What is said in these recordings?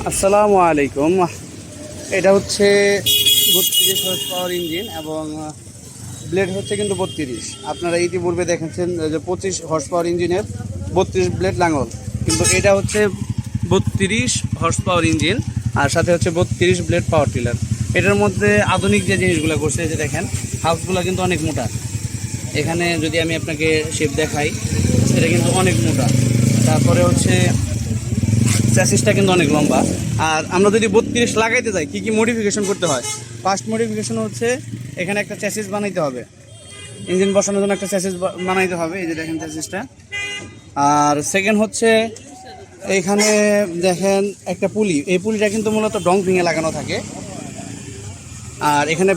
আসসালামু আলাইকুম। এটা হচ্ছে 32 হর্স পাওয়ার ইঞ্জিন এবং ব্লেড হচ্ছে কিন্তু 32। আপনারা ইতিপূর্বে দেখেছেন যে 25 হর্স পাওয়ার ইঞ্জিনের 32 ব্লেড লাঙল, কিন্তু এটা হচ্ছে 32 হর্স পাওয়ার ইঞ্জিন আর সাথে হচ্ছে 32 ব্লেড পাওয়ার টিলার। এটার মধ্যে আধুনিক যে জিনিসগুলো করছে, যে দেখেন হাউসগুলো কিন্তু অনেক মোটা। এখানে যদি আমি আপনাকে শেপ দেখাই, এটা কিন্তু অনেক মোটা। তারপরে হচ্ছে চ্যাসিসটা কিন্তু অনেক লম্বা। আর আমরা যদি 32 লাগাইতে যাই, কী কী মডিফিকেশন করতে হয়? ফার্স্ট মডিফিকেশন হচ্ছে এখানে একটা চ্যাসিস বানাইতে হবে, ইঞ্জিন বসানোর জন্য একটা চ্যাসিস বানাইতে হবে। এই যে দেখেন চ্যাসিসটা। আর সেকেন্ড হচ্ছে এইখানে দেখেন একটা পুলি, এই পুলিটা কিন্তু মূলত ডং ভেঙে লাগানো থাকে। আর এখানে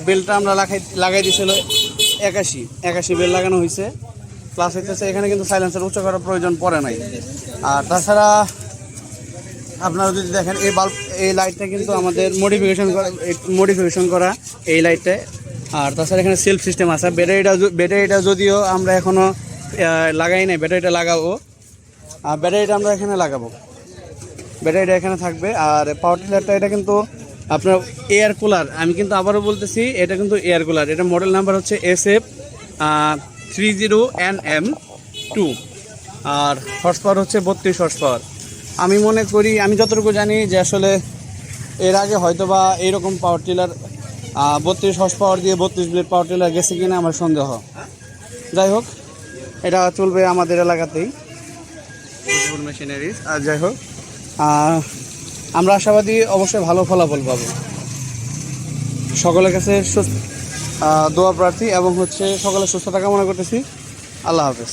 বেল্টটা আমরা লাগাই দিয়েছিল 81 বেল্ট লাগানো হয়েছে। প্লাস হইতেছে এখানে কিন্তু সাইলেন্সার উচ্চ করার প্রয়োজন পড়ে নাই। আর তাছাড়া আপনারা যদি দেখেন এই লাইটটা কিন্তু আমাদের মডিফিকেশন করা এই লাইটটা। আর তাছাড়া এখানে সেলফ সিস্টেম আছে। ব্যাটারিটা যদিও আমরা এখনও লাগাই নাই, ব্যাটারিটা লাগাবো। আর ব্যাটারিটা আমরা এখানে লাগাবো, ব্যাটারিটা এখানে থাকবে। আর পাওয়ার টিলারটা এটা কিন্তু আপনার এয়ার কুলার, আমি কিন্তু আবারও বলতেছি এটা কিন্তু এয়ার কুলার। এটা মডেল নাম্বার হচ্ছে SF30NM2। আর হর্স পাওয়ার হচ্ছে 32 হর্স পাওয়ার। আমি মনে করি, আমি যতটুকু জানি যে আসলে এর আগে হয়তো বা এইরকম পাওয়ার টিলার 32 হর্স পাওয়ার দিয়ে 32 ব্লেড পাওয়ার টিলার গেছে কিনা আমার সন্দেহ। যাই হোক, এটা চলবে আমাদের এলাকাতেই মেশিনারিজ। আর যাই হোক, আমরা আশাবাদী অবশ্যই ভালো ফলাফল পাবো। সকলের কাছে দোয়া প্রার্থী এবং হচ্ছে সকলের সুস্থতা কামনা করতেছি। আল্লাহ হাফেজ।